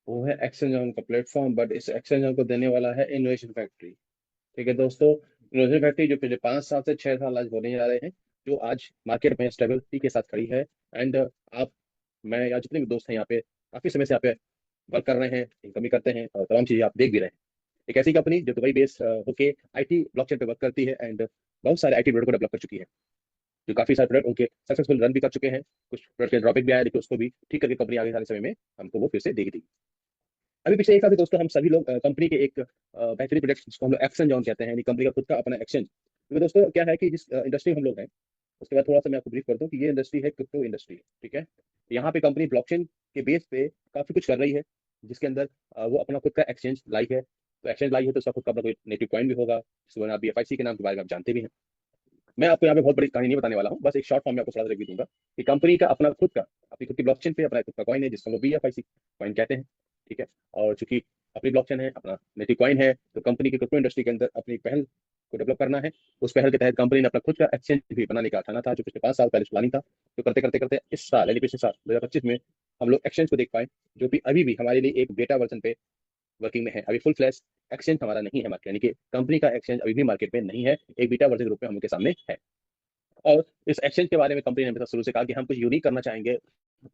वो है एक्सचेंज का प्लेटफॉर्म, बट इस एक्सचेंज को देने वाला है इनोवेशन फैक्ट्री। ठीक है दोस्तों, इनोवेशन फैक्ट्री जो पिछले 5 साल से 6 साल आज होने जा रहे हैं, जो आज मार्केट में स्टेबिलिटी के साथ खड़ी है। एंड आप, मैं या जितने भी दोस्त हैं यहाँ पे काफी समय से यहाँ पे वर्क कर रहे हैं, इनकम भी करते हैं और तमाम चीजें आप देख भी रहे हैं। एक ऐसी कंपनी जो दुबई बेस होके आईटी ब्लॉकचेन पे वर्क करती है एंड बहुत सारे आईटी प्रोडक्ट को डेवलप कर चुकी है, जो काफी सारे प्रोडक्ट उनके सक्सेसफुल रन भी कर चुके हैं। कुछ प्रोडक्ट के ड्रॉपिक भी आया, लेकिन उसको भी ठीक करके कंपनी आगे सारे समय में हमको वो फिर से देगी। अभी पिछले 1 साल से दोस्तों हम सभी लोग कंपनी के एक बेहतरीन प्रोडक्ट जिसको हम लोग एक्शन जॉन कहते हैं, यानी कंपनी का खुद का अपना एक्सचेंज। तो दोस्तों क्या है कि जिस इंडस्ट्री में हम लोग हैं, उसके बाद थोड़ा सा मैं आपको ब्रीफ कर दूं कि ये इंडस्ट्री है क्रिप्टो इंडस्ट्री। ठीक है, यहाँ पे कंपनी ब्लॉकचेन के बेस पे काफी कुछ कर रही है, जिसके अंदर वो अपना खुद का एक्सचेंज लाई है। तो एक्सचेंज लाई है तो उसका खुद का अपना कोई नेटिव कॉइन भी होगा, जिसको आप BFIC के नाम के बारे में आप जानते भी हैं। मैं आपको यहाँ पे बहुत बड़ी कहानी नहीं बताने वाला हूँ, बस एक शॉर्ट फॉर्म में आपको थोड़ा सा रिव्यू दूंगा कि कंपनी का अपना खुद का, अपनी खुद की ब्लॉकचेन पे अपना खुद का कॉइन है, जिसको हम BFIC कॉइन कहते हैं। ठीक है, और चूंकि अपनी ब्लॉकचेन है, अपना नेटिव कॉइन है, तो कंपनी की क्रिप्टो इंडस्ट्री के अंदर अपनी पहल को डेवलप करना है। उस पहल के तहत कंपनी ने अपना खुद का एक्सचेंज भी बनाने का ठाना था, जो पिछले 5 साल पहले प्लानिंग था। जो करते करते करते इस साल यानी पिछले साल 2025 में हम लोग एक्सचेंज को देख पाए, जो कि अभी भी हमारे लिए एक बेटा वर्जन पे वर्किंग में है। अभी फुल फ्लैश एक्सचेंज हमारा नहीं है मार्केट, यानी कि कंपनी का एक्सचेंज अभी भी मार्केट में नहीं है, एक बीटा वर्जन के रूप में हम लोग के सामने है। और इस एक्सचेंज के बारे में कंपनी ने हमेशा शुरू से कहा कि हम कुछ यूनिक करना चाहेंगे।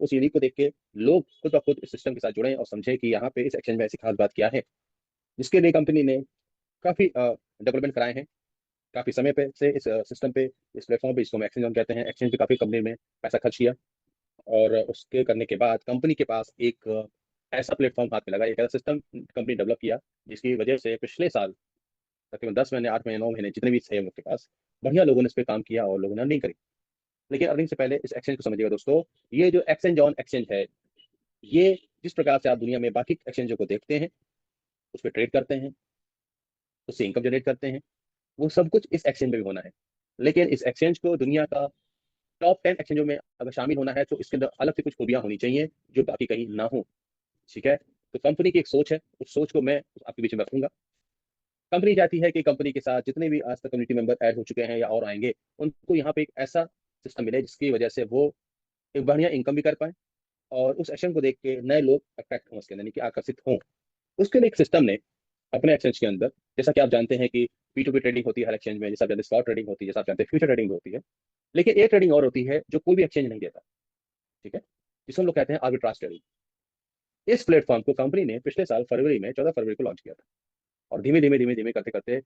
उस यूनिक को देख के लोग खुद ब खुद इस सिस्टम के साथ जुड़े और समझे कि यहाँ पे इस एक्सचेंज में ऐसी खास बात क्या है, जिसके लिए कंपनी ने काफी डेवलपमेंट कराए हैं। काफी समय पे से इस सिस्टम पे, इस प्लेटफॉर्म पे, इसको हम एक्सचेंज कहते हैं, एक्सचेंज पे काफी कंपनी में पैसा खर्च किया। और उसके करने के बाद कंपनी के पास एक ऐसा प्लेटफॉर्म हाथ में लगा, एक ऐसा सिस्टम कंपनी डेवलप किया, जिसकी वजह से पिछले साल तकरीबन 10 महीने, 8 महीने, 9 महीने जितने भी थे हम लोग के पास, बढ़िया लोगों ने इस पे काम किया और लोगों ने अर्निंग करी। लेकिन अर्निंग से पहले इस एक्सचेंज को समझिएगा दोस्तों। ये जो एक्सचेंज ऑन एक्सचेंज है, ये जिस प्रकार से आप दुनिया में बाकी एक्सचेंजों को देखते हैं, उस पर ट्रेड करते हैं, उससे इनकम जनरेट करते हैं, वो सब कुछ इस एक्सचेंज में भी होना है। लेकिन इस एक्सचेंज को दुनिया का टॉप 10 एक्सचेंजों में अगर शामिल होना है, तो इसके अंदर अलग से कुछ खूबियां होनी चाहिए जो बाकी कहीं ना हो। ठीक है, तो कंपनी की एक सोच है, उस सोच को मैं आपके बीच में रखूंगा। कंपनी चाहती है कि कंपनी के साथ जितने भी आज तक कम्युनिटी मेंबर ऐड हो चुके हैं या और आएंगे, उनको यहाँ पे एक ऐसा सिस्टम मिले जिसकी वजह से वो एक बढ़िया इनकम भी कर पाए, और उस एक्शन को देख के नए लोग अट्रैक्ट हों उसके अंदर, यानी कि आकर्षित हों। उसके लिए एक सिस्टम ने अपने एक्सचेंज के अंदर, जैसा कि आप जानते हैं कि P2P ट्रेडिंग होती है हर एक्सचेंज में, जैसा आप जानते हैं स्पॉट ट्रेडिंग होती है, जैसा आप जानते हैं फ्यूचर ट्रेडिंग होती है। लेकिन एक ट्रेडिंग और होती है जो कोई भी एक्सचेंज नहीं देता। ठीक है, जिसको हम लोग कहते हैं आर्बिट्राज ट्रेडिंग। इस प्लेटफॉर्म को कंपनी ने पिछले साल फरवरी में, 14 फरवरी को लॉन्च किया था। और धीमे धीमे धीमे धीमे करते करते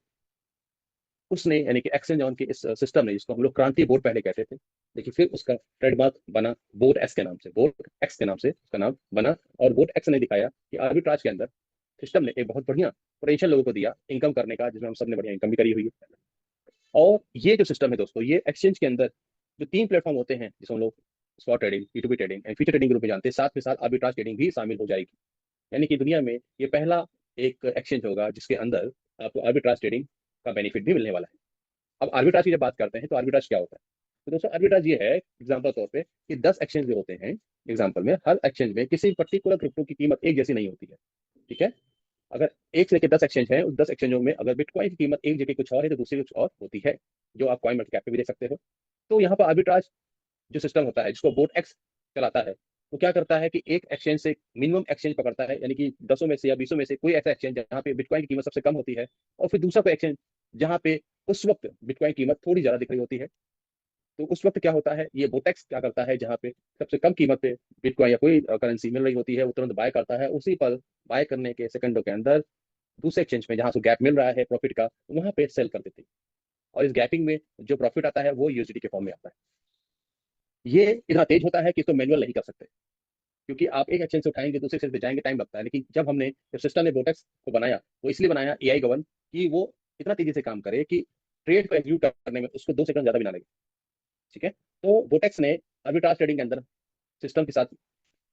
उसने, यानी कि एक्सचेंज ऑन के इस सिस्टम ने, जिसको हम लोग क्रांति बोर्ड पहले कहते थे, लेकिन फिर उसका ट्रेडमार्क बना बोट एक्स के नाम से, बोट एक्स के नाम से उसका नाम बना। और बोट एक्स ने दिखाया कि आर्बिट्राज के अंदर सिस्टम ने एक बहुत बढ़िया पोटेंशियल लोगों को दिया इनकम करने का, जिसमें हम सब ने बढ़िया इनकम भी करी हुई है। और ये जो सिस्टम है दोस्तों, ये एक्सचेंज के अंदर जो 3 प्लेटफॉर्म होते हैं, जिसको हम लोग spot trading, P2P trading and future trading group में जानते हैं, साथ में साथ आर्बिट्राज ट्रेडिंग भी शामिल हो जाएगी। यानी कि दुनिया में ये पहला एक एक्सचेंज होगा जिसके अंदर आपको आर्बिट्राज ट्रेडिंग का बेनिफिट भी मिलने वाला है। अब आर्बिट्राज की जब बात करते हैं, तो आर्बिट्राज क्या होता है? तो दोस्तों आर्बिट्राज ये है, एग्जांपल तौर पे, कि 10 एक्सचेंज जो होते हैं, एग्जांपल में हर एक्सचेंज में किसी पर्टिकुलर क्रिप्टो की कीमत एक जैसी नहीं होती है। ठीक है, अगर 1 से लेकर 10 एक्सचेंज है, उस 10 एक्सचेंजों में अगर बिटकॉइन की कीमत एक जगह कुछ और है, तो दूसरी कुछ और होती है, जो आप कॉइन मार्केट कैप पे भी देख सकते हो। तो यहाँ पर आर्बिट्राज जो सिस्टम होता है, जिसको बोट एक्स चलाता है, वो क्या करता है कि एक एक्सचेंज से मिनिमम एक्सचेंज पकड़ता है, यानी कि 10 में से या 20 में से कोई ऐसा एक्सचेंज जहाँ पे बिटकॉइन की कीमत सबसे कम होती है, और फिर दूसरा कोई एक्सचेंज जहाँ पे उस वक्त बिटकॉइन की कीमत थोड़ी ज्यादा दिख रही होती है। तो उस वक्त क्या होता है, ये बोटेक्स क्या करता है, जहाँ पे सबसे कम कीमत पे बिटकॉइन या कोई करेंसी मिल रही होती है, वो तुरंत बाय करता है। उसी पर बाय करने के सेकंडों के अंदर दूसरे एक्सचेंज में जहां से गैप मिल रहा है प्रॉफिट का, वहां पे सेल कर देते हैं। और इस गैपिंग में जो प्रॉफिट आता है वो USDT के फॉर्म में आता है। ये इतना तेज होता है कि इसको मैनुअल नहीं कर सकते, क्योंकि आप एक एक्सचेंज से उठाएंगे दूसरे एक्सचेंज पे जाएंगे, टाइम लगता है। लेकिन जब सिस्टम ने बोटेक्स को बनाया, वो इसलिए बनाया AI गवर्न, कि वो इतना तेजी से काम करे कि ट्रेड को एग्जीक्यूट करने में उसको 2 सेकंड ज्यादा भी ना लगे। ठीक है, तो बोटेक्स ने आर्बिट्राज ट्रेडिंग के अंदर सिस्टम के साथ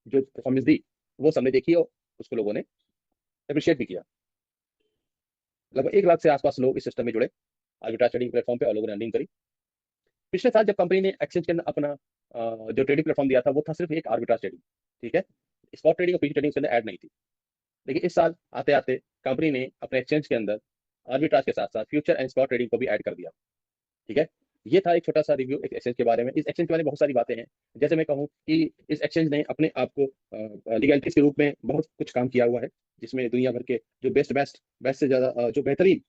जो परफॉर्मेंस दी, वो सबने देखी और उसको लोगों ने अप्रिशिएट भी किया। लगभग 1 लाख से आसपास लोग इस सिस्टम में जुड़े आर्बिट्राज ट्रेडिंग प्लेटफॉर्म पे, और लोगों ने अर्निंग करी। पिछले साल जब कंपनी ने एक्सचेंज के अंदर अपना जो ट्रेडिंग प्लेटफॉर्म दिया था, वो था सिर्फ एक आर्बिट्राज ट्रेडिंग। ठीक है, स्पॉट ट्रेडिंग और फ्यूचर ट्रेडिंग के अंदर ऐड नहीं थी। लेकिन इस साल आते आते कंपनी ने अपने एक्सचेंज के अंदर आर्बिट्राज के साथ साथ फ्यूचर एंड स्पॉट ट्रेडिंग को भी ऐड कर दिया। ठीक है, ये था एक छोटा सा रिव्यू एक एक्सचेंज के बारे में। इस एक्सचेंज के बारे में बहुत सारी बातें हैं। जैसे मैं कहूँ कि इस एक्सचेंज ने अपने आप को लीगलिटीज के रूप में बहुत कुछ काम किया हुआ है, जिसमें दुनिया भर के जो बेस्ट बेस्ट बेस्ट से ज्यादा जो बेहतरीन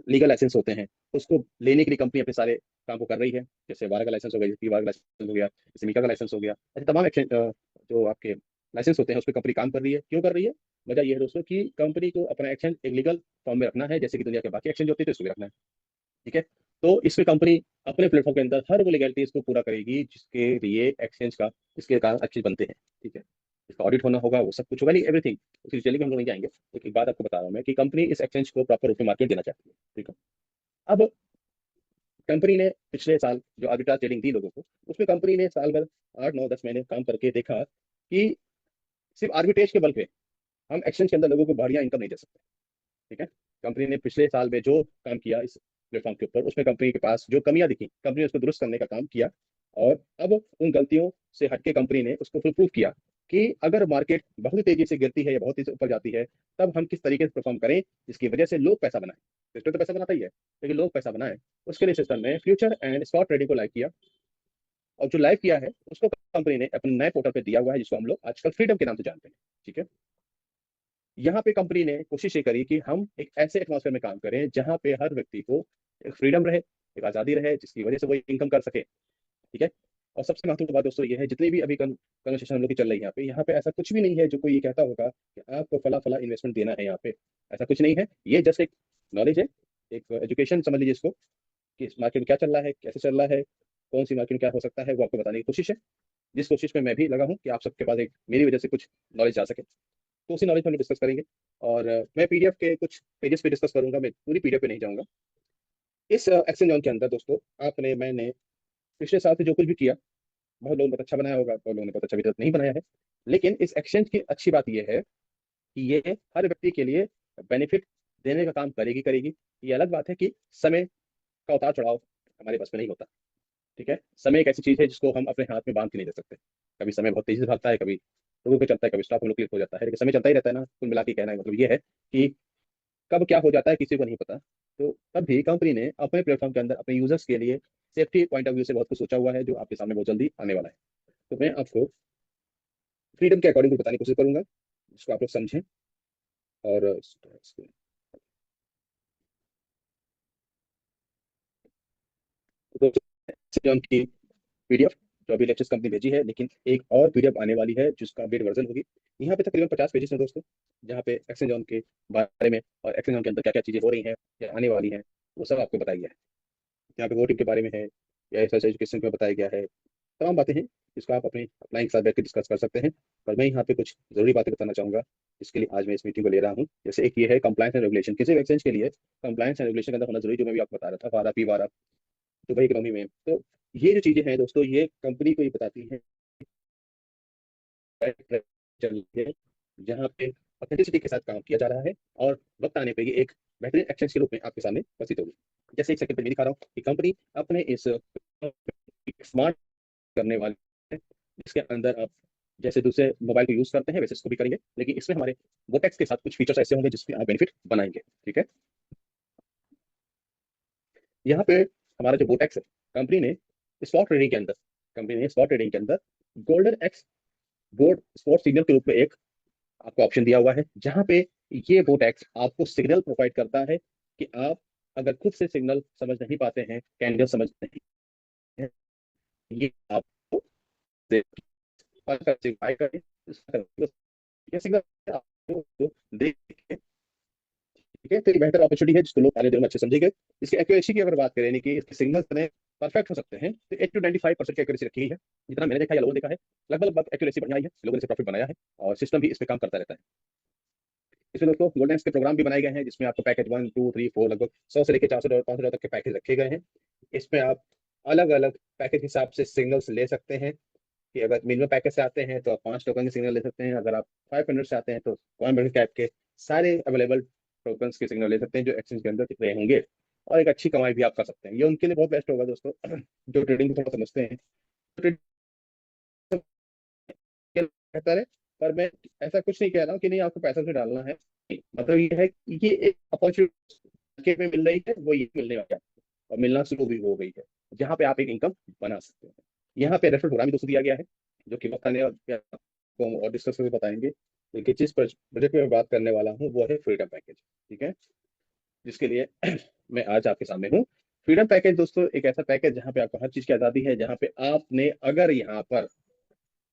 लीगल लाइसेंस होते हैं उसको लेने के लिए कंपनी अपने सारे काम को कर रही है। जैसे वारा का लाइसेंस हो गया, जैसे वारा का लाइसेंस हो गया, जैसे मीका का लाइसेंस हो गया, ऐसे तमाम एक्सचेंज जो आपके लाइसेंस होते हैं उस पर कंपनी काम कर रही है। क्यों कर रही है? वजह यह है दोस्तों कि कंपनी को अपना एक्सचेंज एक लीगल फॉर्म में रखना है, जैसे कि दुनिया के बाकी एक्सचेंज होते हैं तो इसको भी रखना है। ठीक है। तो इसमें कंपनी अपने प्लेटफॉर्म के अंदर हर वो लीगलिटीज को पूरा करेगी जिसके लिए एक्सचेंज का इसके कारण अच्छे बनते हैं। ठीक है। इसका ऑडिट होना होगा, वो सब कुछ होगा, नहीं एवरीथिंग उसी डिटेल में हम लोग नहीं जाएंगे। एक बात आपको बता रहा हूँ मैं कि कंपनी इस एक्सचेंज को प्रॉपर रूप में मार्केट देना चाहती है। ठीक है। अब कंपनी ने पिछले साल जो आर्बिट्राज ट्रेडिंग दी लोगों को, उसमें कंपनी ने साल भर 8 9 10 महीने काम करके देखा कि सिर्फ आर्बिट्रेज के बल पे हम एक्सचेंज के अंदर लोगों को बढ़िया इनकम नहीं दे सकते। ठीक है। कंपनी ने पिछले साल में जो काम किया इस प्लेटफॉर्म के ऊपर, उसमें कंपनी के पास जो कमियां दिखी, कंपनी ने उसको दुरुस्त करने का काम किया। और अब उन गलतियों से हटके कंपनी ने उसको फुल प्रूफ किया कि अगर मार्केट बहुत ही तेजी से गिरती है या बहुत तेजी से ऊपर जाती है, तब हम किस तरीके से परफॉर्म करें जिसकी वजह से लोग पैसा बनाए। सिस्टम तो पैसा बनाता ही है, लेकिन लोग पैसा बनाए, उसके लिए सिस्टम ने फ्यूचर एंड स्पॉट ट्रेडिंग को लाइव किया। और जो लाइव किया है उसको कंपनी ने अपने नए पोर्टल पे दिया हुआ है, जिसको हम लोग आजकल फ्रीडम के नाम से जानते हैं। ठीक है। यहाँ पे कंपनी ने कोशिश ये करी कि हम एक ऐसे एटमॉस्फेयर में काम करें जहाँ पे हर व्यक्ति को एक फ्रीडम रहे, एक आज़ादी रहे, जिसकी वजह से वो इनकम कर सके। ठीक है। और सबसे महत्वपूर्ण बात दोस्तों ये है, जितनी भी अभी कन्वर्सेशन हम लोग की चल रही है यहाँ पे ऐसा कुछ भी नहीं है जो कोई ये कहता होगा कि आपको फला फला इन्वेस्टमेंट देना है। यहाँ पे ऐसा कुछ नहीं है। ये जस्ट एक नॉलेज है, एक एजुकेशन समझ लीजिए इसको, कि मार्केट में क्या चल रहा है, कैसे चल रहा है, कौन सी मार्केट में क्या हो सकता है, वो आपको बताने की कोशिश है। जिस कोशिश में मैं भी लगा हूँ कि आप सबके पास एक मेरी वजह से कुछ नॉलेज जा सके, तो उसी नॉलेज में हम डिस्कस करेंगे। और मैं पीडीएफ के कुछ पेजेस पे डिस्कस करूंगा, मैं पूरी पीडीएफ पे नहीं जाऊंगा। इस एक्सचेंज ऑन के अंदर दोस्तों आपने मैंने पिछले साल से जो कुछ भी किया, बहुत लोगों ने बहुत अच्छा बनाया होगा, बहुत लोगों ने बहुत अच्छा भी नहीं बनाया है। लेकिन इस एक्सचेंज की अच्छी बात यह है कि ये हर व्यक्ति के लिए बेनिफिट देने का काम करेगी करेगी। ये अलग बात है कि समय का उतार चढ़ाव हमारे बस में नहीं होता। ठीक है। समय एक ऐसी चीज है जिसको हम अपने हाथ में बांध के नहीं दे सकते। कभी समय बहुत तेजी से भागता है, कभी रुक के चलता है, कभी स्टॉप हम लोग क्लिक हो जाता है, लेकिन समय चलता ही रहता है ना। कुल मिला के कहना है मतलब ये है कि कब क्या हो जाता है किसी को नहीं पता। तो तब भी कंपनी ने अपने प्लेटफॉर्म के अंदर अपने यूजर्स के लिए सेफ्टी पॉइंट ऑफ व्यू से बहुत कुछ सोचा हुआ है, जो आपके सामने बहुत जल्दी आने वाला है। तो मैं आपको फ्रीडम के अकॉर्डिंग बताने की कोशिश करूंगा, जिसको आप लोग समझें। और तो की पीडीएफ जो अभी लेक्चर्स कंपनी भेजी है, लेकिन एक और पीडीएफ आने वाली है जिसका अपडेट वर्जन होगी। यहाँ पे तकरीबन 50 पेजेस हैं दोस्तों, जहाँ पे एक्सचेंज ऑन के बारे में और एक्सचेंज ऑन के अंदर क्या क्या चीजें हो रही हैं या आने वाली हैं, वो सब आपको बताया गया है। यहाँ पे वोटिंग के बारे में है, या ऐसा एजुकेशन में बताया गया है, तमाम बातें हैं जिसको आप अपने अपलाइन के साथ बैठ के डिस्कस कर सकते हैं। पर मैं यहाँ पे कुछ जरूरी बातें बताना चाहूंगा, इसके लिए आज मैं इस मीटिंग को ले रहा हूँ। जैसे एक ये है कंप्लायंस एंड रेगुलेशन, किसी भी एक्सचेंज के लिए कंप्लायंस एंड रेगुलेशन के अंदर होना जरूरी, जो मैं भी आपको बता रहा था, वारा पी वारा दुबई इकोनॉमी में। तो ये जो चीजें हैं दोस्तों, ये कंपनी को ये बताती हैं चल रही है, जहाँ पे ऑथेंटिसिटी के साथ काम किया जा रहा है, और वक्त आने पर ये एक बेहतरीन एक्सचेंज के रूप में आपके सामने उपस्थित होगी। जैसे एक सेकंड पे मैं दिखा रहा हूँ कि कंपनी अपने इस स्मार्ट करने वाले है, जिसके अंदर आप जैसे दूसरे मोबाइल को यूज करते हैं वैसे इसको भी करेंगे, लेकिन इसमें हमारे वोटेक्स के साथ कुछ फीचर्स ऐसे होंगे जिसमें आप बेनिफिट बनाएंगे। ठीक है। यहाँ पे हमारा जो वोटेक्स है, कंपनी ने स्पॉट ट्रेडिंग के अंदर कंपनी ने स्पॉट ट्रेडिंग के अंदर golden x board spot signal के रूप में एक आपको ऑप्शन दिया हुआ है, जहां पे ये वोटेक्स आपको सिग्नल प्रोवाइड करता है कि आप अगर खुद से सिग्नल समझ नहीं पाते हैं, कैंडल समझ नहीं है, ये आपको सिग्नल आपको देख के, ठीक है, तो एक बेहतर अपॉर्चुनिटी है जिसको लोग आने दिन में अच्छे समझेंगे। इसकी एक्यूरेसी की अगर बात करें, यानी कि इसके सिग्नल कितने परफेक्ट हो सकते हैं, तो 80 to 95% की एक्यूरेसी रखी गई है। जितना मैंने देखा या लोगों ने देखा है, लगभग लगभग एक्यूरेसी बढ़िया आई है, लोगों ने इसे प्रॉफिट बनाया है, और सिस्टम भी इस पे काम करता रहता है। इसमें दोस्तों गोल्डन के प्रोग्राम भी बनाए गए हैं, जिसमें आपको पैकेज 1 2 3 4 लगभग 100 से लेकर 400 डॉलर 500 डॉलर तक के पैकेज रखे गए हैं। इसमें आप अलग अलग पैकेज हिसाब से सिग्नल्स ले सकते हैं, कि अगर मिनिमम पैकेज से आते हैं तो आप 5 टोकन के सिग्नल ले सकते हैं, अगर आप 500 से आते हैं तो 1 मिनट कैप के सारे अवेलेबल टोकन के सिग्नल ले सकते हैं, जो एक्सचेंज के अंदर दिख रहे होंगे, और एक अच्छी कमाई भी आप कर सकते हैं। ये उनके लिए बहुत बेस्ट होगा दोस्तों, जो ट्रेडिंग को थोड़ा समझते हैं। ट्रेडिंग बेहतर है, पर मैं ऐसा कुछ नहीं कह रहा हूँ कि नहीं आपको पैसा से डालना है। मतलब ये है कि ये एक अपॉर्चुनिटी मार्केट में मिल रही है, वो ये मिलने वाली है, और मिलना शुरू भी हो गई है। जहां पे आप एक इनकम बना सकते हैं। यहाँ पे रेफरल प्रोग्राम भी दोस्तों दिया गया है, जो कि वक्त आने आपको हम और डिस्कस करके बताएंगे। लेकिन जिस बजट में मैं बात करने वाला हूँ वो है फ्रीडम पैकेज। ठीक है, जिसके लिए मैं आज आपके सामने हूँ। फ्रीडम पैकेज दोस्तों एक ऐसा पैकेज जहाँ पे आपको हर चीज की आजादी है, जहाँ पे आपने अगर यहाँ पर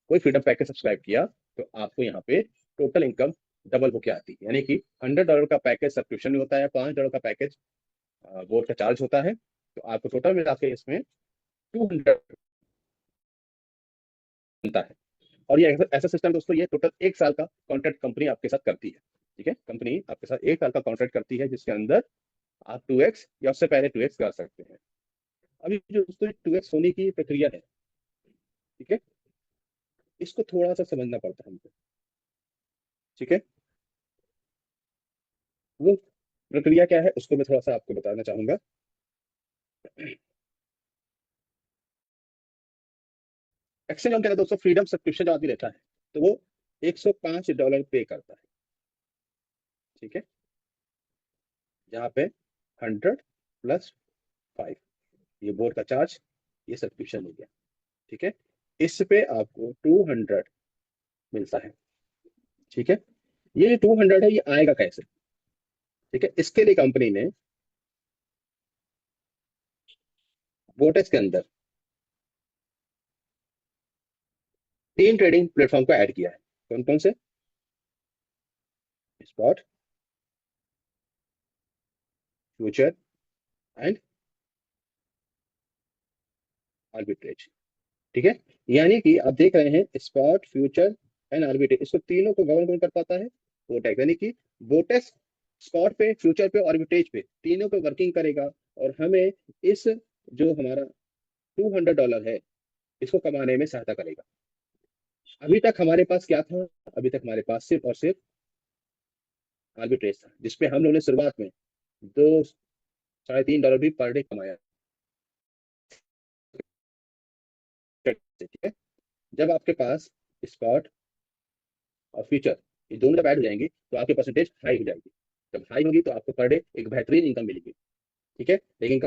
कोई फ्रीडम पैकेज सब्सक्राइब किया तो आपको यहाँ पे टोटल इनकम डबल होके आती है। यानी कि $100 का पैकेज सब्सक्रिप्शन होता है, $5 का पैकेज बोर्ड का चार्ज होता है, तो आपको टोटल मिला के इसमें 200 बनता है। और ये ऐसा सिस्टम दोस्तों, ये टोटल 1 साल का कॉन्ट्रैक्ट कंपनी आपके साथ करती है। ठीक है, कंपनी आपके साथ 1 साल का कॉन्ट्रैक्ट करती है, जिसके अंदर आप 2x या उससे पहले 2x कर सकते हैं। अभी जो दोस्तों 2x होने की प्रक्रिया है, ठीक है, इसको थोड़ा सा समझना पड़ता है हमको। ठीक है, वो प्रक्रिया क्या है उसको मैं थोड़ा सा आपको बताना चाहूंगा। एक्सचेंज ऑन क्या है दोस्तों, फ्रीडम सब्सक्रिप्शन जो आदमी लेता है तो वो $105 पे करता है। ठीक है, जहाँ पे 100 + 5 ये बोर्ड का चार्ज, ये सब्सक्रिप्शन हो गया। ठीक है, इस पे आपको 200 मिलता है। ठीक है, ये जो 200 है ये आएगा कैसे? ठीक है, इसके लिए कंपनी ने वोटेक्स के अंदर 3 ट्रेडिंग प्लेटफॉर्म को ऐड किया है। कौन कौन से? Spot, future and arbitrage. ठीक है, यानी कि आप देख रहे हैं स्पॉट, फ्यूचर एंड आर्बिट्रेज, इसको तीनों को गवर्न कौन कर पाता है? वोटेक्स। यानी कि वोटेक्स स्पॉट पे, फ्यूचर पे, आर्बिट्रेज पे तीनों पे वर्किंग करेगा, और हमें इस जो हमारा $200 है इसको कमाने में सहायता करेगा। अभी तक हमारे पास क्या था? अभी तक हमारे पास सिर्फ और सिर्फ आर्बिट्रेज था, जिसपे हम लोगों ने शुरुआत में 2 $3.5 भी पर डे कमाया। ठीक है, जब आपके पास स्पॉट और फ्यूचर ये दोनों जब ऐड हो जाएंगे तो आपकी परसेंटेज हाई हो जाएगी। जब हाई होगी तो आपको पर डे एक बेहतरीन इनकम मिलेगी। ठीक है, लेकिन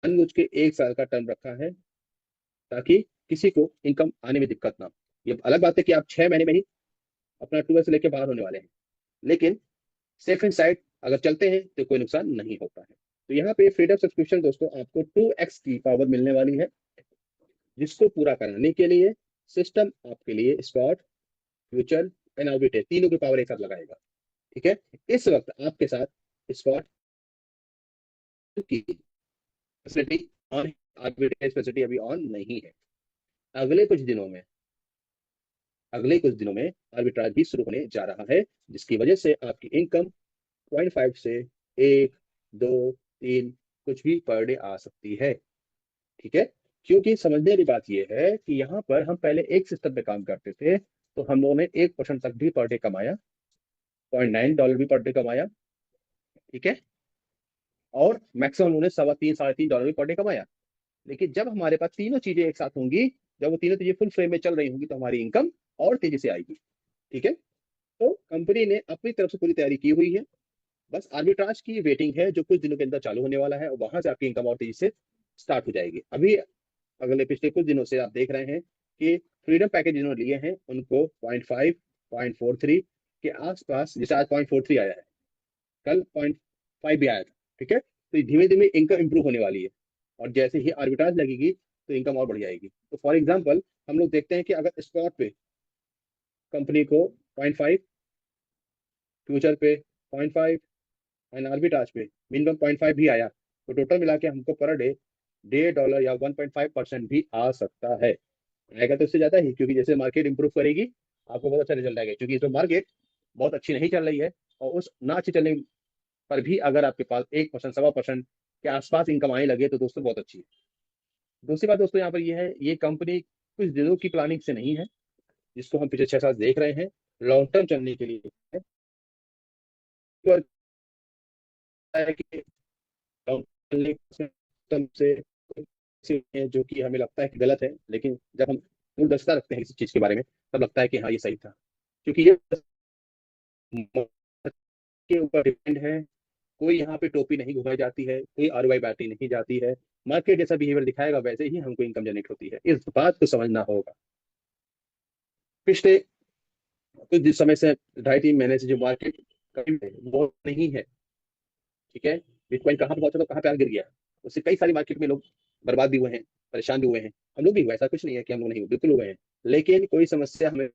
जानबूझ के 1 साल का टर्म रखा है, ताकि किसी को इनकम आने में दिक्कत ना हो। ये अलग बात है कि आप 6 महीने में ही अपना 2x लेके बाहर होने वाले हैं, लेकिन सेफ इन साइड अगर चलते हैं तो कोई नुकसान नहीं होता है। तो यहाँ पे फ्रीडम सब्सक्रिप्शन दोस्तों आपको 2x की पावर मिलने वाली है, जिसको पूरा कराने के लिए सिस्टम आपके लिए स्पॉट, फ्यूचर एंड आर्बिट्रेज तीनों की पावर एक साथ लगाएगा। ठीक है, इस वक्त आपके साथ स्पॉट की फैसिलिटी ऑन है, आर्बिट्रेज फैसिलिटी अभी ऑन नहीं है। अगले कुछ दिनों में आर्बिट्राज भी शुरू होने जा रहा है, जिसकी वजह से आपकी इनकम 0.5 से 1, 2, 3 कुछ भी पर डे आ सकती है। ठीक है, क्योंकि समझने की बात यह है कि यहाँ पर हम पहले एक सिस्टम पे काम करते थे, तो हम लोगों ने 1% तक भी पर डे कमाया, $0.9 भी पर डे कमाया। ठीक है, और मैक्सिमम उन्होंने $3.25 $3.5 भी पर डे कमाया। लेकिन जब हमारे पास तीनों चीजें एक साथ होंगी, जब वो तीनों चीजें फुल फ्रेम में चल रही होंगी, तो हमारी इनकम और तेजी से आएगी। ठीक है, तो कंपनी ने अपनी तरफ से पूरी तैयारी की हुई है, बस आर्बिट्राज की वेटिंग है जो कुछ दिनों के अंदर चालू होने वाला है, और वहां से आपकी इनकम और तेजी से स्टार्ट हो जाएगी। अभी अगले पिछले कुछ दिनों से आप देख रहे हैं कि फ्रीडम पैकेज जिन्होंने लिए हैं उनको 0.5, 0.43 के आसपास, जैसे आज 0.43 आया है, कल 0.5 भी आया था। ठीक है, तो धीमे धीमे इनकम इंप्रूव होने वाली है, और जैसे ही आर्बिट्राज लगेगी तो इनकम और बढ़ जाएगी। तो फॉर एग्जाम्पल हम लोग देखते हैं कि अगर स्पॉट पे कंपनी को 0.5, फ्यूचर पे 0.5 एंड आर्बिट्राज पे मिनिमम 0.5 भी आया, तो टोटल मिला के हमको पर डे $1.5 या 1.5% भी आ सकता है। आएगा तो इससे ज्यादा ही, क्योंकि जैसे मार्केट इंप्रूव करेगी आपको बहुत अच्छा रिजल्ट आएगा, क्योंकि इस मार्केट बहुत अच्छी नहीं चल रही है, और उस ना अच्छी चलने पर भी अगर आपके पास 1%, 1.25% के आसपास इनकम आने लगे तो दोस्तों बहुत अच्छी है। दूसरी बात दोस्तों यहाँ पर यह है, ये कंपनी कुछ दिनों की प्लानिंग से नहीं है, जिसको हम पिछले 6 साल देख रहे हैं, लॉन्ग टर्म चलने के लिए है। तो है कि लॉन्ग चलने सिस्टम से जो कि हमें लगता है कि गलत है, लेकिन जब हम दूरदर्शिता रखते हैं किसी चीज के बारे में तब लगता है कि हाँ ये सही था, क्योंकि ये के ऊपर डिपेंड है। कोई यहाँ पे टोपी नहीं घुमाई जाती है, कोई आरवाई बैटरी नहीं जाती है, मार्केट जैसा बिहेवियर दिखाएगा वैसे ही हमको इनकम जनरेट होती है, इस बात को समझना होगा। पिछले कुछ समय से 2.5-3 महीने से जो मार्केट वो नहीं है, ठीक है। बिटकॉइन कहाँ पे पहुंचा तो कहाँ पे गिर गया, उससे कई सारी मार्केट में लोग बर्बाद भी हुए हैं, परेशान भी हुए हैं। हम लोग भी हुए, ऐसा कुछ नहीं है कि हम लोग नहीं हुए, बिल्कुल हुए हैं। लेकिन कोई समस्या हमें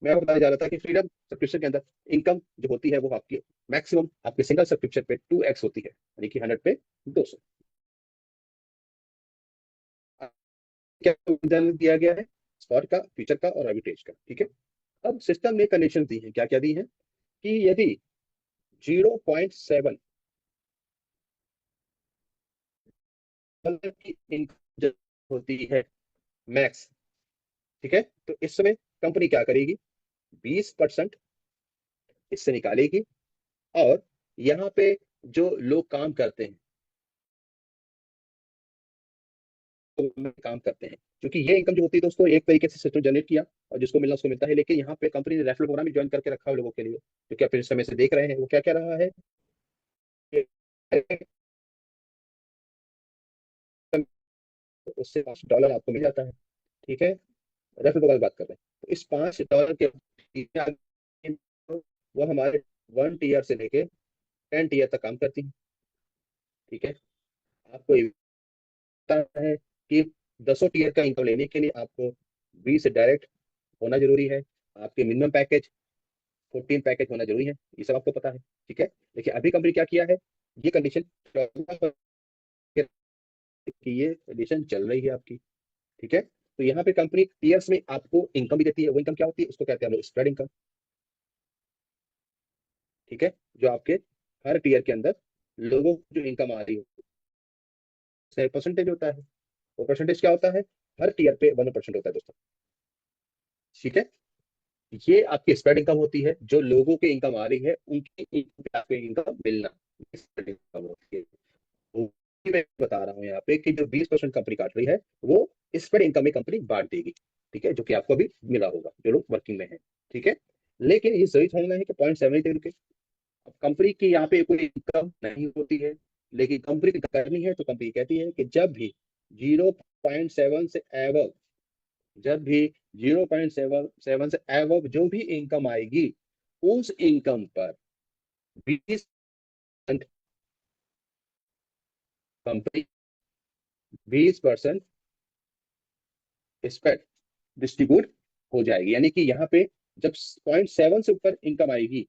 मैं आपको बताने जा रहा था कि फ्रीडम सब्सक्रिप्शन के अंदर इनकम जो होती है वो आपकी मैक्सिमम आपके सिंगल सब्सक्रिप्शन पे 2x होती है, यानी कि 100 पे 200। क्या दिया गया है, स्पॉट का, फ्यूचर का और आर्बिट्रेज का, ठीक है। अब सिस्टम ने कंडीशन दी है, क्या क्या दी है, कि यदि 0.7 की इनकम होती है मैक्स, ठीक है, तो इस समय कंपनी क्या करेगी, 20% इससे निकालेगी। और यहाँ पे जो लोग काम करते हैं, में काम करते हैं, क्योंकि ये इनकम जो होती है दोस्तों एक तरीके से सिस्टम जनरेट किया और जिसको मिलना उसको मिलता है। लेकिन यहाँ पे कंपनी ने रेफरल प्रोग्राम भी ज्वाइन करके रखा है लोगों के लिए, जो कि आप इस समय से देख रहे हैं। वो क्या क्या रहा है, उससे $5 आपको मिल जाता है, ठीक है। रेफरल प्रोग्राम की बात कर रहे हैं, तो इस $5 के वो हमारे 1 टीयर से लेके 10 टीयर तक काम करती है, ठीक है। आपको ये पता है कि 10 टीयर का इनकम लेने के लिए आपको 20 डायरेक्ट होना जरूरी है, आपके मिनिमम पैकेज 14 पैकेज होना जरूरी है, ये सब आपको पता है, ठीक है। देखिए अभी कंपनी क्या किया है, ये कंडीशन कि ये कंडीशन चल रही है आपकी, ठीक है। तो यहाँ पे कंपनी टीयर्स में आपको इनकम भी देती है, वो इनकम क्या होती है, उसको कहते हैं हम लोग स्प्रेड इनकम, ठीक है। जो आपके हर टीयर के अंदर लोगों को जो इनकम आ रही है परसेंटेज होता है, वो परसेंटेज क्या होता है, हर टीयर पे 1% होता है दोस्तों, ठीक है। ये आपकी स्प्रेड इनकम होती है, जो लोगों की इनकम आ रही है उनकी इनकम पे आपको इनकम मिलना, स्प्रेड इनकम होती है। वो मैं बता रहा हूँ यहाँ पे कि जो 20% कंपनी काट रही है वो स्प्रेड इनकम में कंपनी बांट देगी, ठीक है, जो कि आपको भी मिला होगा जो लोग वर्किंग में है, ठीक है। लेकिन ये जरूरी समझना है कि 0.7 रुपए, अब कंपनी की यहाँ पे कोई इनकम नहीं होती है, लेकिन कंपनी की करनी है तो कंपनी कहती है कि जब भी 0.7 से एवव, जब भी 0.7 से एवव जो भी इनकम आएगी, उस इनकम पर 20% कंपनी 20% इस पर डिस्ट्रीब्यूट हो जाएगी। यानी कि यहाँ पे जब 0.7 से ऊपर इनकम आएगी,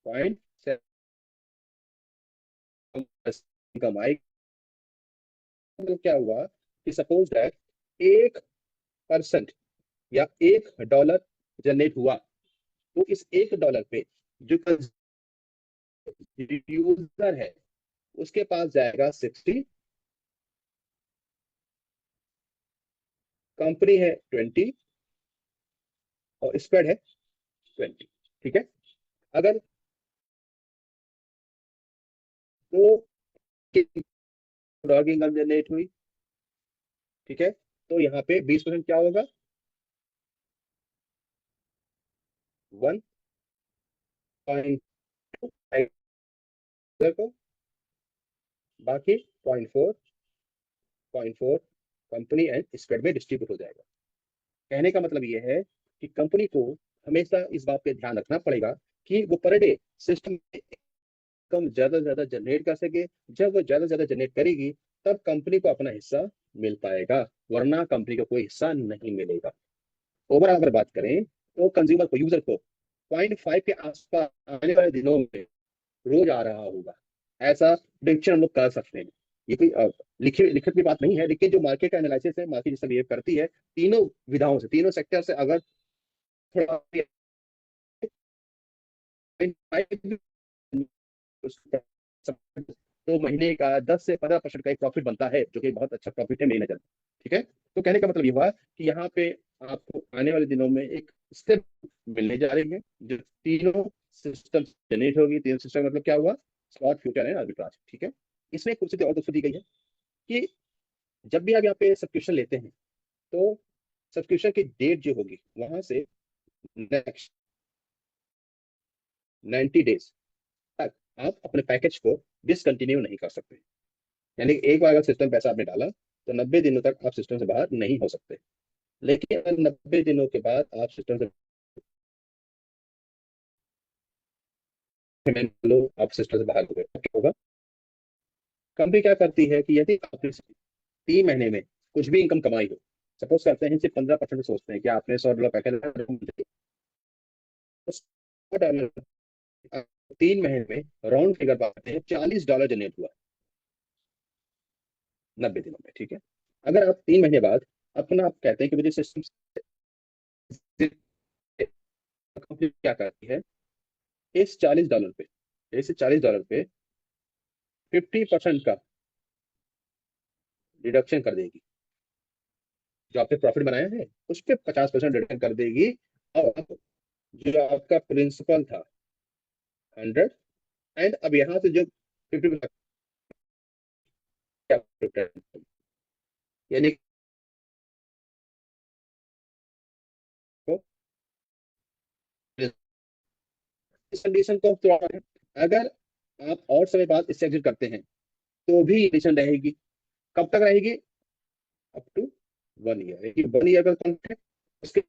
0.7 इनकम आएगी, तो क्या हुआ कि सपोज दैट 1% या $1 जनरेट हुआ, तो इस $1 पे जो यूजर है उसके पास जाएगा 60, कंपनी है 20 और स्प्रेड है 20, ठीक है। अगर दो इनकम जनरेट हुई, ठीक है, तो यहाँ पे 20% क्या होगा, 1.2 को, बाकी 0.4 कंपनी एंड स्प्रेड में डिस्ट्रीब्यूट हो जाएगा। कहने का मतलब ये है कि कंपनी को हमेशा इस बात पे ध्यान रखना पड़ेगा कि वो पर डे सिस्टम में इनकम ज्यादा से ज्यादा जनरेट कर सके। जब वो ज्यादा से ज्यादा जनरेट करेगी तब कंपनी को अपना हिस्सा मिल पाएगा, वरना कंपनी को कोई हिस्सा नहीं मिलेगा। ओवरऑल अगर बात करें तो कंज्यूमर को, यूजर को 0.5 के आसपास आने वाले दिनों में रोज आ रहा होगा, ऐसा प्रिडिक्शन हम लोग कर सकते हैं। ये कोई लिखित लिखित की बात नहीं है, लेकिन जो मार्केट का एनालिसिस है, मार्केट जिससे बिहेव करती है, तीनों विधाओं से, तीनों सेक्टर से अगर थोड़ा 0.5 तो महीने का 10 से 15% का एक प्रॉफिट बनता है, जो कि बहुत अच्छा प्रॉफिट है मेरी नजर में, ठीक है। तो कहने का मतलब ये हुआ कि यहाँ पे आपको आने वाले दिनों में एक स्टेप मिलने जा रही है, जो तीनों सिस्टम जनरेट होगी। तीनों सिस्टम मतलब क्या हुआ, स्पॉट, फ्यूचर एंड आर्बिट्राज, ठीक है। इसमें कुछ और दोस्तों दी गई है कि जब भी आप यहाँ पे सब्सक्रिप्शन लेते हैं, तो सब्सक्रिप्शन की डेट जो होगी वहां से नेक्स्ट 90 डेज तक आप अपने पैकेज को डिसकंटिन्यू नहीं कर सकते। यानी कि एक बार अगर सिस्टम पैसा आपने डाला तो 90 दिनों तक आप सिस्टम से बाहर नहीं हो सकते। लेकिन अगर 90 दिनों के बाद आप सिस्टम से पेमेंट लो, आप सिस्टम से बाहर हो गए, तो क्या होगा? कंपनी क्या करती है कि यदि आपने 3 महीने में कुछ भी इनकम कमाई हो, सपोज करते हैं सिर्फ 15% सोचते हैं कि आपने $100 पैकेज, तो $100 3 महीने में राउंड फिगर पाते हैं $40 जनरेट हुआ 90 दिनों में। ठीक है, अगर आप 3 महीने बाद अपना आप कहते हैं कि मुझे सिस्टम, कंपनी क्या करती है, इस $40 पे, इस $40 पे 50% का डिडक्शन कर देगी। जो आपने प्रॉफिट बनाया है उस पर 50% रिटर्न कर देगी। और अब जो आपका प्रिंसिपल था 100, एंड अब यहाँ से जो 50% रिटर्न, यानी इस कंडीशन को थोड़ा, अगर आप और समय बाद इससे एग्जिट करते हैं तो भी कंडीशन रहेगी। कब तक रहेगी? Up to 1 year. 1 ईयर का कॉन्ट्रैक्ट, उसके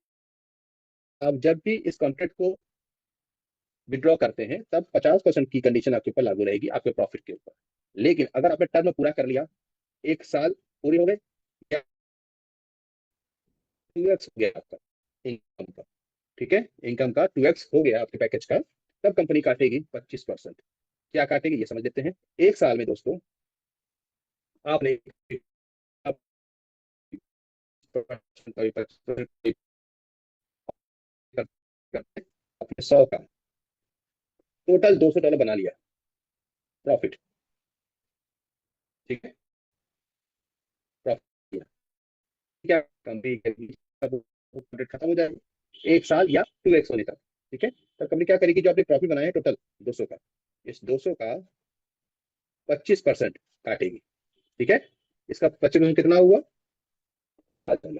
आप जब भी इस कॉन्ट्रैक्ट को विड्रॉ करते हैं तब 50% की कंडीशन आपके ऊपर लागू रहेगी, आपके प्रॉफिट के ऊपर। लेकिन अगर आपने टर्म पूरा कर लिया, 1 साल पूरी हो गए, 2x हो गया आपका इनकम का, ठीक है, इनकम का 2x हो गया आपके पैकेज का, तब कंपनी काटेगी 25%। क्या काटेगी ये समझ लेते हैं। 1 साल में दोस्तों आपने अपने 100 का टोटल $200 बना लिया प्रॉफिट। ठीक है, प्रॉफिट क्या कंपनी खत्म हो जाएगी 1 साल या 2x होने तक। ठीक है, तो कंपनी क्या करेगी, जो आपने प्रॉफिट बनाया है टोटल 200 का, इस 200 का 25% काटेगी। ठीक है, इसका 25% कितना हुआ? $7।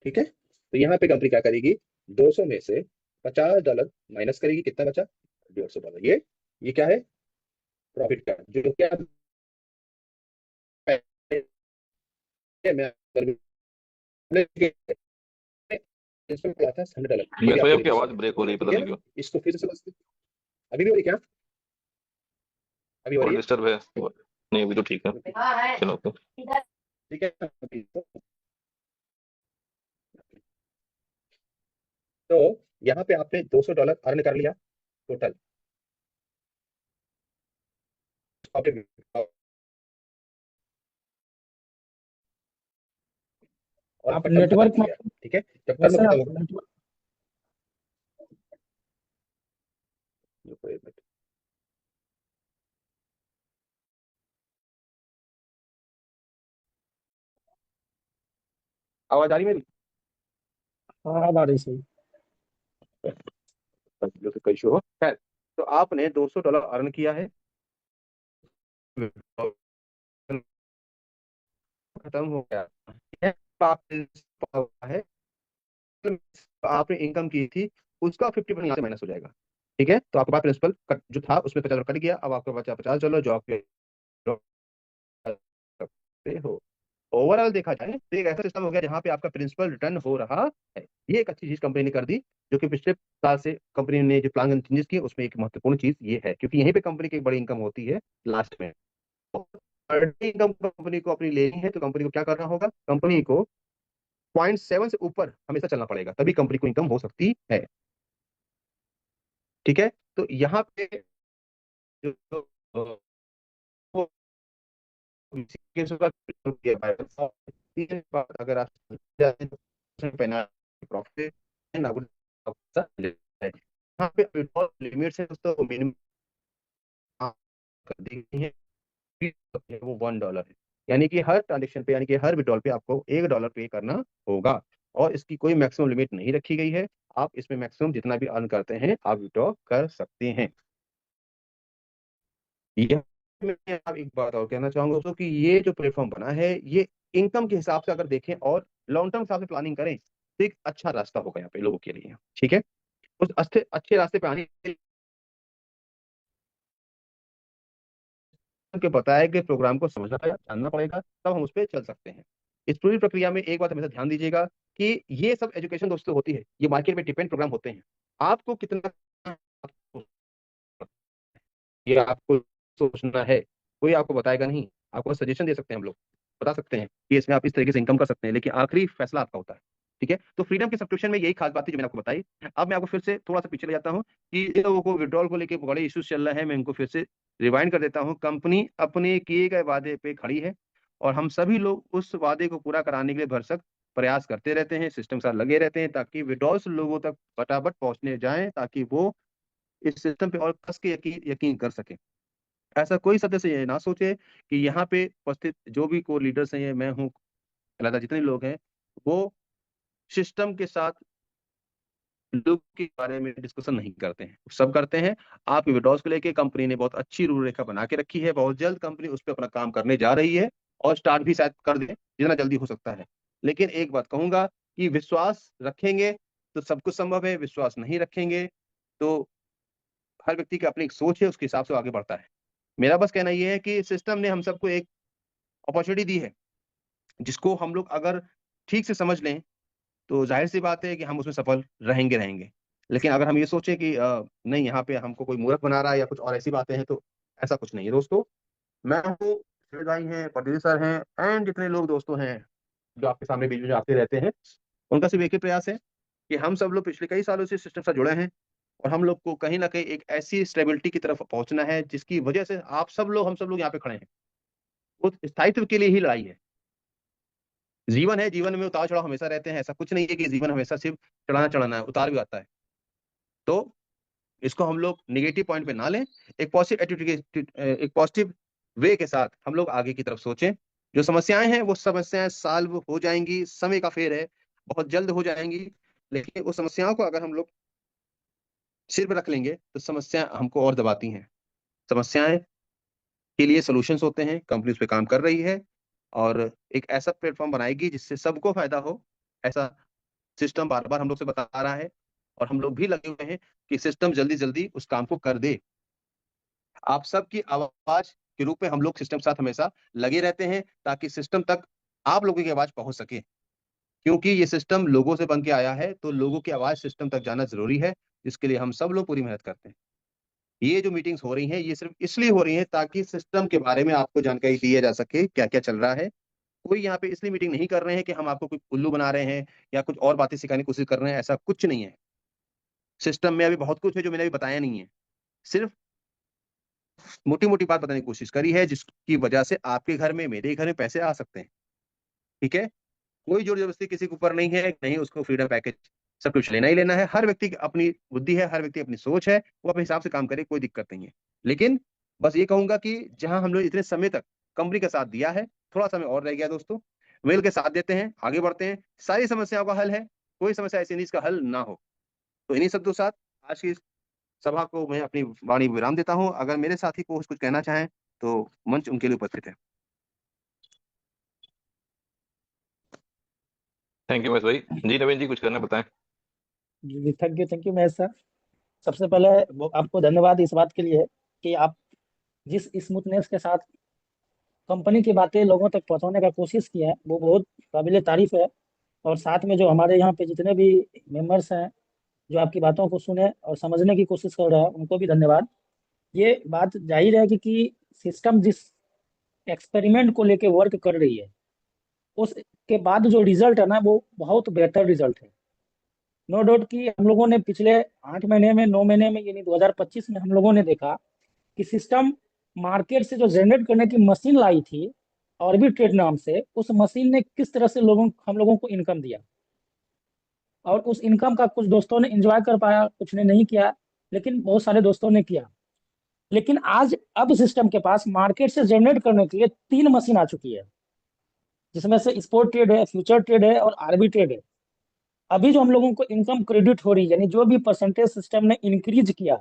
ठीक है, तो यहाँ पे कंपनी क्या करेगी, 200 में से $50 माइनस करेगी, कितना बचा? $150। ये क्या है? प्रॉफिट का जो क्या मैं इसमें क्या था, $100, ये भी यस भाई, आपको आपकी रिलीज आवाज किया। ब्रेक हो रही है, ठीक पता है नहीं ना, क्यों। इसको फिर से समझते हैं। अभी भी हो रही क्या? अभी हो थोड़ा रही है? डिस्टर्ब है। नहीं, अभी तो ठीक है। चलो तो। ठीक है, तो यहाँ पे आपने $200 अर्न कर लिया टोटल, आपने और आप आपका टर्म खत्म नेटवर्क हो में गया। ठीक है, जब टर्म वैसे खत्म आप होगा, रुको एक मिनट। आवाज आ रही मेरी? हाँ अब आ रही सही। जो कि कोई इशू हो, खैर, तो आपने $200 अर्न किया है, खत्म हो गया। ठीक है, तो है, आपने इनकम की थी उसका 50% यहाँ से माइनस हो जाएगा। ठीक है, तो आपके पास प्रिंसिपल जो था उसमें $50 कट गया, अब आपके बचा $50 जो आपके सकते हो। ओवरऑल देखा जाए तो एक ऐसा सिस्टम हो गया जहां पे आपका प्रिंसिपल रिटर्न हो रहा है। ये एक अच्छी चीज कंपनी ने कर दी, जो कि पिछले साल से कंपनी ने जो प्लान एंड चेंजेस किए उसमें एक महत्वपूर्ण चीज ये है, क्योंकि यहीं पे कंपनी की एक बड़ी इनकम होती है लास्ट में। इनकम कंपनी को अपनी लेनी है तो कंपनी को क्या करना होगा, कंपनी को 0.7 से ऊपर हमेशा चलना पड़ेगा, तभी कंपनी को इनकम हो सकती है। ठीक है, तो यहाँ पे जो अगर आप प्रॉफिट यहाँ पे लिमिट है दोस्तों, मिनिमम कर दी गई है, वो $1 है। यानी कि हर ट्रांजेक्शन पे, यानी कि हर विड्रॉल पे आपको $1 पे करना होगा, और इसकी कोई मैक्सिमम लिमिट नहीं रखी गई है। आप इसमें मैक्सिमम जितना भी अर्न करते हैं आप विड्रॉ कर सकते हैं। यह मैं आप एक बात और कहना चाहूंगा दोस्तों कि ये जो प्लेटफॉर्म बना है, ये इनकम के हिसाब से अगर देखें और लॉन्ग टर्म हिसाब से प्लानिंग करें तो एक अच्छा रास्ता होगा यहाँ पे लोगों के लिए। ठीक है, उस अच्छे अच्छे रास्ते पे आने के पता है कि प्रोग्राम को समझना पड़ेगा, जानना पड़ेगा, तब हम उस पर चल सकते हैं। इस पूरी प्रक्रिया में एक बात हमेशा ध्यान दीजिएगा कि ये सब एजुकेशन दोस्तों होती है, ये मार्केट में डिपेंड प्रोग्राम होते हैं। आपको कितना ये आपको सोचना है, कोई आपको बताएगा नहीं। आपको सजेशन दे सकते हैं हम लोग, बता सकते हैं कि इसमें आप इस तरीके से इनकम कर सकते हैं, लेकिन आखिरी फैसला आपका होता है। ठीक है, तो फ्रीडम के सब्सक्रिप्शन में यही खास बात है जो मैंने आपको बताई। अब मैं आपको फिर से थोड़ा सा पीछे ले जाता हूँ कि इन लोगों को विड्रॉल को लेकर बड़े इश्यूज चल रहे हैं। मैं इनको फिर से रिवाइंड कर देता हूँ। कंपनी अपने किए गए वादे पे खड़ी है और हम सभी लोग उस वादे को पूरा कराने के लिए भरसक प्रयास करते रहते हैं, सिस्टम के साथ लगे रहते हैं, ताकि विड्रॉल्स लोगों तक फटाफट पहुंचने जाएं, ताकि वो इस सिस्टम पे और कस के यकीन यकीन कर सके। ऐसा कोई सदस्य ये ना सोचे कि यहाँ पे उपस्थित जो भी को लीडर्स हैं, ये मैं हूँ, अलग जितने लोग हैं, वो सिस्टम के साथ लोग के बारे में डिस्कशन नहीं करते हैं, सब करते हैं आपके विड्रॉल्स को लेके। कंपनी ने बहुत अच्छी रूपरेखा बना के रखी है, बहुत जल्द कंपनी उस पर अपना काम करने जा रही है और स्टार्ट भी शायद कर दे जितना जल्दी हो सकता है। लेकिन एक बात कहूंगा कि विश्वास रखेंगे तो सब कुछ संभव है, विश्वास नहीं रखेंगे तो हर व्यक्ति की अपनी एक सोच है, उसके हिसाब से वो आगे बढ़ता है। मेरा बस कहना यह है कि सिस्टम ने हम सबको एक अपॉर्चुनिटी दी है, जिसको हम लोग अगर ठीक से समझ लें तो जाहिर सी बात है कि हम उसमें सफल रहेंगे रहेंगे। लेकिन अगर हम ये सोचें कि नहीं, यहाँ पे हमको कोई मूर्ख बना रहा है या कुछ और ऐसी बातें हैं, तो ऐसा कुछ नहीं है दोस्तों। मैं हूँ, सुरेश भाई हैं, पटेल सर हैं, एंड जितने लोग दोस्तों हैं जो आपके सामने बीच में आते रहते हैं, उनका सिर्फ एक ही प्रयास है कि हम सब लोग पिछले कई सालों से सिस्टम से जुड़े हैं और हम लोग को कहीं ना कहीं एक ऐसी स्टेबिलिटी की तरफ पहुंचना है जिसकी वजह से आप सब लोग, हम सब लोग यहाँ पे खड़े हैं। उस स्थायित्व के लिए ही लड़ाई है। जीवन है, जीवन में उतार चढ़ाव हमेशा रहते हैं, ऐसा कुछ नहीं है कि जीवन हमेशा सिर्फ चढ़ाना चढ़ाना है, उतार भी आता है। तो इसको हम लोग निगेटिव पॉइंट पे ना लें, एक पॉजिटिव एटीट्यूड, एक पॉजिटिव वे के साथ हम लोग आगे की तरफ सोचें। जो समस्याएं हैं वो समस्याएं सॉल्व हो जाएंगी, समय का फेर है, बहुत जल्द हो जाएंगी। लेकिन उस समस्याओं को अगर हम लोग सिर पर रख लेंगे तो समस्या हमको और दबाती हैं। समस्याएं के लिए सॉल्यूशंस होते हैं, कंपनी उस पर काम कर रही है और एक ऐसा प्लेटफॉर्म बनाएगी जिससे सबको फायदा हो। ऐसा सिस्टम बार बार हम लोग से बता रहा है और हम लोग भी लगे हुए हैं कि सिस्टम जल्दी जल्दी उस काम को कर दे। आप सबकी आवाज के रूप में हम लोग सिस्टम के साथ हमेशा लगे रहते हैं, ताकि सिस्टम तक आप लोगों की आवाज पहुंच सके। क्योंकि ये सिस्टम लोगों से बन के आया है, तो लोगों की आवाज सिस्टम तक जाना जरूरी है, जिसके लिए हम सब लोग पूरी मेहनत करते हैं। ये जो मीटिंग्स हो रही हैं, ये सिर्फ इसलिए हो रही हैं ताकि सिस्टम के बारे में आपको जानकारी दी जा सके, क्या क्या चल रहा है। कोई यहाँ पे इसलिए मीटिंग नहीं कर रहे हैं कि हम आपको कोई उल्लू बना रहे हैं या कुछ और बातें सिखाने की कोशिश कर रहे हैं, ऐसा कुछ नहीं है। सिस्टम में अभी बहुत कुछ है जो मैंने अभी बताया नहीं है, सिर्फ मोटी मोटी बात बताने की कोशिश करी है, जिसकी वजह से आपके घर में, मेरे घर में पैसे आ सकते हैं। ठीक है, कोई जोर जबरदस्ती किसी के ऊपर नहीं है, नहीं उसको फ्रीडम पैकेज सब कुछ लेना ही लेना है। हर व्यक्ति की अपनी बुद्धि है, हर व्यक्ति अपनी सोच है, वो अपने हिसाब से काम करे, कोई दिक्कत नहीं है। लेकिन बस ये कहूंगा कि जहां हम लोग इतने समय तक कंपनी का साथ दिया है, थोड़ा समय और रह गया दोस्तों, मिल के साथ देते हैं, आगे बढ़ते हैं, सारी समस्याओं का हल है। कोई समस्या ऐसी नहीं इसका हल ना हो। तो इन्हीं शब्दों के साथ आज की इस सभा को मैं अपनी वाणी विराम देता हूं। अगर मेरे साथी को कुछ कहना चाहें तो मंच उनके लिए उपस्थित है। थैंक यू महेश भाई। जी नवीन जी, कुछ करना बताएं। जी थैंक यू महेश सर। सबसे पहले आपको धन्यवाद इस बात के लिए कि आप जिस स्मूथनेस के साथ कंपनी की बातें लोगों तक पहुंचाने का कोशिश किया है, वो बहुत काबिले तारीफ है। और साथ में जो हमारे यहाँ पे जितने भी मेंबर्स हैं, जो आपकी बातों को सुने और समझने की कोशिश कर रहे हैं, उनको भी धन्यवाद। ये बात जाहिर है कि सिस्टम जिस एक्सपेरिमेंट को लेके वर्क कर रही है, उसके बाद जो रिजल्ट है ना, वो बहुत बेहतर रिजल्ट है। नो डाउट कि हम लोगों ने पिछले 8 महीने में, 9 महीने में, यानी 2025 में हम लोगों ने देखा कि सिस्टम मार्केट से जो जनरेट करने की मशीन लाई थी, ऑर्बिट्रेट नाम से, उस मशीन ने किस तरह से हम लोगों को इनकम दिया। और उस इनकम का कुछ दोस्तों ने एंजॉय कर पाया, कुछ ने नहीं किया, लेकिन बहुत सारे दोस्तों ने किया। लेकिन आज अब सिस्टम के पास मार्केट से जनरेट करने के लिए 3 मशीन आ चुकी है, जिसमें से स्पोर्ट ट्रेड है, फ्यूचर ट्रेड है और आरबी ट्रेड है। अभी जो हम लोगों को इनकम क्रेडिट हो रही है, यानी जो भी परसेंटेज सिस्टम ने इंक्रीज किया,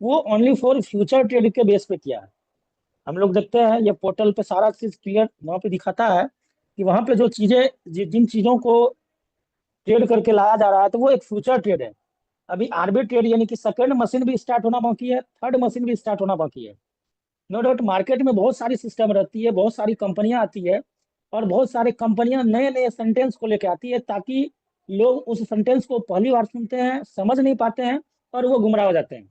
वो ओनली फॉर फ्यूचर ट्रेड के बेस पे किया है। हम लोग देखते हैं ये पोर्टल पे सारा चीज क्लियर वहां पे दिखाता है कि वहां पे जो चीजें जिन चीजों को ट्रेड करके लाया जा रहा है, तो वो एक फ्यूचर ट्रेड है। अभी आर्बिट्रेट यानी कि सेकंड मशीन भी स्टार्ट होना बाकी है, थर्ड मशीन भी स्टार्ट होना बाकी है। नो डाउट मार्केट में बहुत सारी सिस्टम रहती है, बहुत सारी कंपनियां आती है, और बहुत सारी कंपनियां नए नए सेंटेंस को लेकर आती है, ताकि लोग उस सेंटेंस को पहली बार सुनते हैं, समझ नहीं पाते हैं, और वो गुमराह हो जाते हैं।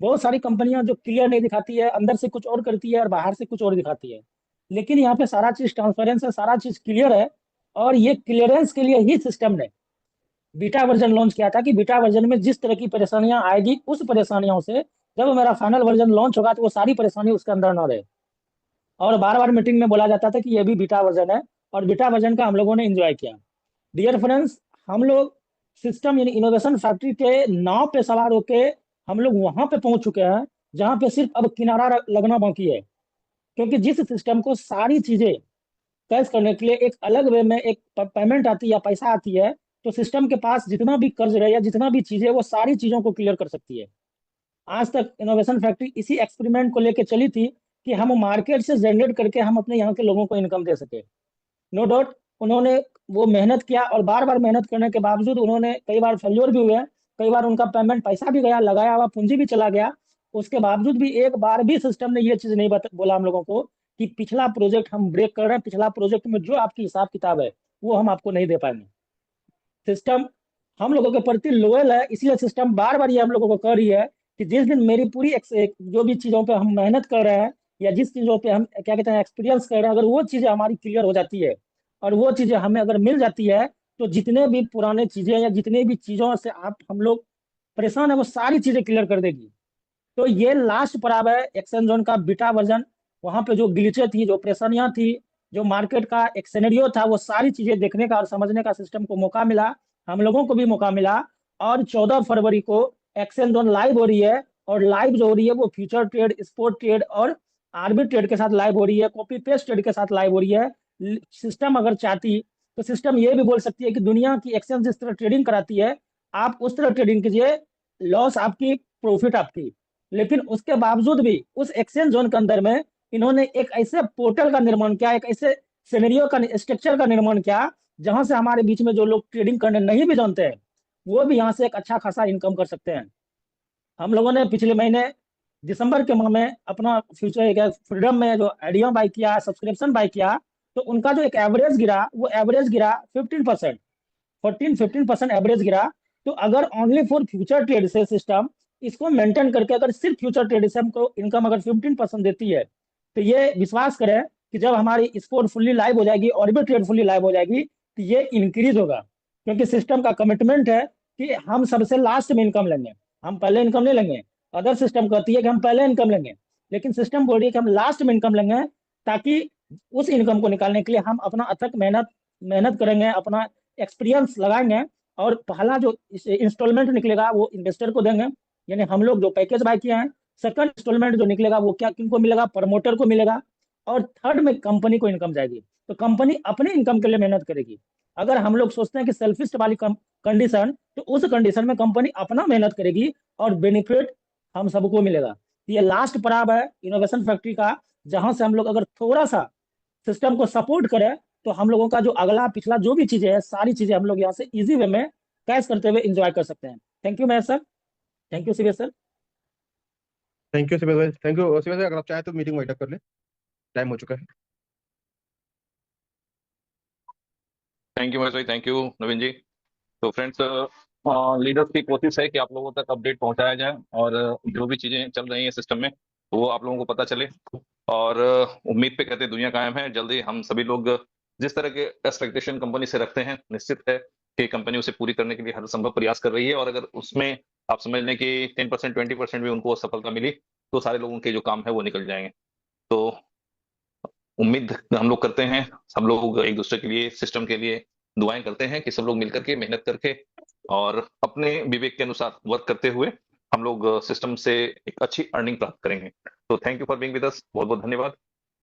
बहुत सारी कंपनियां जो क्लियर नहीं दिखाती है, अंदर से कुछ और करती है और बाहर से कुछ और दिखाती है। लेकिन यहाँ पे सारा चीज ट्रांसपेरेंस है, सारा चीज क्लियर है। और ये क्लियरेंस के लिए ही सिस्टम ने बीटा वर्जन लॉन्च किया था, कि बीटा वर्जन में जिस तरह की परेशानियां आएगी, उस परेशानियों से जब मेरा फाइनल वर्जन लॉन्च होगा तो वो सारी परेशानी उसके अंदर ना रहे। और बार बार मीटिंग में बोला जाता था कि ये भी बीटा वर्जन है, और बीटा वर्जन का हम लोगों ने एंजॉय किया। डियर फ्रेंड्स, हम लोग सिस्टम यानी इनोवेशन फैक्ट्री के नाव पे सवार होके हम लोग वहां पे पहुंच चुके हैं, जहां पे सिर्फ अब किनारा लगना बाकी है। क्योंकि जिस सिस्टम को सारी चीजें कैश करने के लिए एक अलग वे में एक पेमेंट आती है या पैसा आती है, तो सिस्टम के पास जितना भी कर्ज रहे या जितना भी चीजें, वो सारी चीजों को क्लियर कर सकती है। आज तक इनोवेशन फैक्ट्री इसी एक्सपेरिमेंट को लेकर चली थी, कि हम मार्केट से जनरेट करके हम अपने यहाँ के लोगों को इनकम दे सके। नो डाउट उन्होंने वो मेहनत किया, और बार बार मेहनत करने के बावजूद उन्होंने कई बार फेल्योर भी हुए, कई बार उनका पेमेंट पैसा भी गया, लगाया हुआ पूंजी भी चला गया। उसके बावजूद भी एक बार भी सिस्टम ने ये चीज नहीं बोला हम लोगों को कि पिछला प्रोजेक्ट हम ब्रेक कर रहे हैं, पिछला प्रोजेक्ट में जो आपकी हिसाब किताब है वो हम आपको नहीं दे पाएंगे। सिस्टम हम लोगों के प्रति लोयल है, इसलिए सिस्टम बार बार ये हम लोगों को कह रही है कि जिस दिन मेरी पूरी जो भी चीजों पे हम मेहनत कर रहे हैं, या जिस चीजों पे हम क्या कहते हैं एक्सपीरियंस कर रहे हैं, अगर वो चीजें हमारी क्लियर हो जाती है और वो चीजें हमें अगर मिल जाती है, तो जितने भी पुराने चीजें या जितने भी चीजों से आप हम लोग परेशान है, वो सारी चीजें क्लियर कर देगी। तो ये लास्ट पड़ाव है एक्शन जोन का बीटा वर्जन। वहां पे जो ग्लिचे थी, जो परेशानियां थी, जो मार्केट का एक सिनेरियो था, वो सारी चीजें देखने का और समझने का सिस्टम को मौका मिला, हम लोगों को भी मौका मिला। और 14 फरवरी को एक्शन जोन लाइव हो रही है, और लाइव जो हो रही है वो फ्यूचर ट्रेड, स्पोर्ट ट्रेड और आर्बिट ट्रेड के साथ लाइव हो रही है, कॉपी पेस्ट ट्रेड के साथ लाइव हो रही है। सिस्टम अगर चाहती तो सिस्टम ये भी बोल सकती है कि दुनिया की एक्सचेंज जिस तरह ट्रेडिंग कराती है, आप उस तरह ट्रेडिंग कीजिए, लॉस आपकी, प्रॉफिट आपकी। लेकिन उसके बावजूद भी उस एक्सचेंज जोन के अंदर में इन्होंने एक ऐसे पोर्टल का निर्माण किया, एक ऐसे सिनेरियो का स्ट्रक्चर का निर्माण किया, जहां से हमारे बीच में जो लोग ट्रेडिंग करने नहीं भी जानते हैं, वो भी यहाँ से एक अच्छा खासा इनकम कर सकते हैं। हम लोगों ने पिछले महीने दिसंबर के माह में अपना फ्यूचर फ्रीडम में जो आइडिया बाय किया, सब्सक्रिप्शन बाय किया, तो उनका जो एक एवरेज गिरा, वो एवरेज गिरा 15%, 14-15% एवरेज गिरा। तो अगर ओनली फॉर फ्यूचर ट्रेड से सिस्टम इसको मेंटेन करके, अगर सिर्फ फ्यूचर ट्रेड से हमको इनकम अगर 15% देती है, तो ये विश्वास करें कि जब हमारी स्पोर्ट फुल्ली लाइव हो जाएगी, ऑर्बिट ट्रेड फुल्ली लाइव हो जाएगी, तो ये इंक्रीज होगा। क्योंकि सिस्टम का कमिटमेंट है कि हम सबसे लास्ट में इनकम लेंगे, हम पहले इनकम नहीं लेंगे। अदर सिस्टम कहती है कि हम पहले इनकम लेंगे, लेकिन सिस्टम बोल रही है कि हम लास्ट में इनकम लेंगे, ताकि उस इनकम को निकालने के लिए हम अपना अथक मेहनत मेहनत करेंगे, अपना एक्सपीरियंस लगाएंगे, और पहला जो इंस्टॉलमेंट निकलेगा वो इन्वेस्टर को देंगे, यानी हम लोग जो पैकेज बाय किए हैं। सेकंड इंस्टॉलमेंट जो निकलेगा वो क्या किनको मिलेगा, प्रमोटर को मिलेगा। और थर्ड में कंपनी को इनकम जाएगी। तो कंपनी अपने इनकम के लिए मेहनत करेगी। अगर हम लोग सोचते हैं कि सेल्फिस्ट वाली कंडीशन, तो उस कंडीशन में कंपनी अपना मेहनत करेगी और बेनिफिट हम सबको मिलेगा। ये लास्ट पड़ाव है इनोवेशन फैक्ट्री का, जहां से हम लोग अगर थोड़ा सा सिस्टम को सपोर्ट करें, तो हम लोगों का जो अगला पिछला जो भी चीजें है, सारी चीजें हम लोग यहाँ से इजी वे में कैश करते हुए एंजॉय कर सकते हैं। Thank you Mahesh sir. Thank you CBS sir. Thank you Shivesh भाई, थैंक यू शिवेश भाई। अगर आप चाहें तो मीटिंग वाइंड अप कर लें, टाइम हो चुका है। थैंक यू महेश भाई, थैंक यू नवीन जी। तो फ्रेंड्स, लीडर्स की कोशिश है कि आप लोगों तक अपडेट पहुंचाया जाए, और जो भी चीजें चल रही हैं सिस्टम में वो आप लोगों को पता चले। और उम्मीद पे कहते दुनिया कायम है। जल्दी हम सभी लोग जिस तरह के एक्सपेक्टेशन कंपनी से रखते हैं, निश्चित है कि कंपनी उसे पूरी करने के लिए हर संभव प्रयास कर रही है। और अगर उसमें आप समझ लें कि 10% 20% भी उनको सफलता मिली, तो सारे लोगों के जो काम है वो निकल जाएंगे। तो उम्मीद हम लोग करते हैं, सब लोग एक दूसरे के लिए, सिस्टम के लिए दुआएं करते हैं कि सब लोग मिलकर के मेहनत करके और अपने विवेक के अनुसार वर्क करते हुए हम लोग सिस्टम से एक अच्छी अर्निंग प्राप्त करेंगे। तो thank you for being with us, बहुत बहुत धन्यवाद।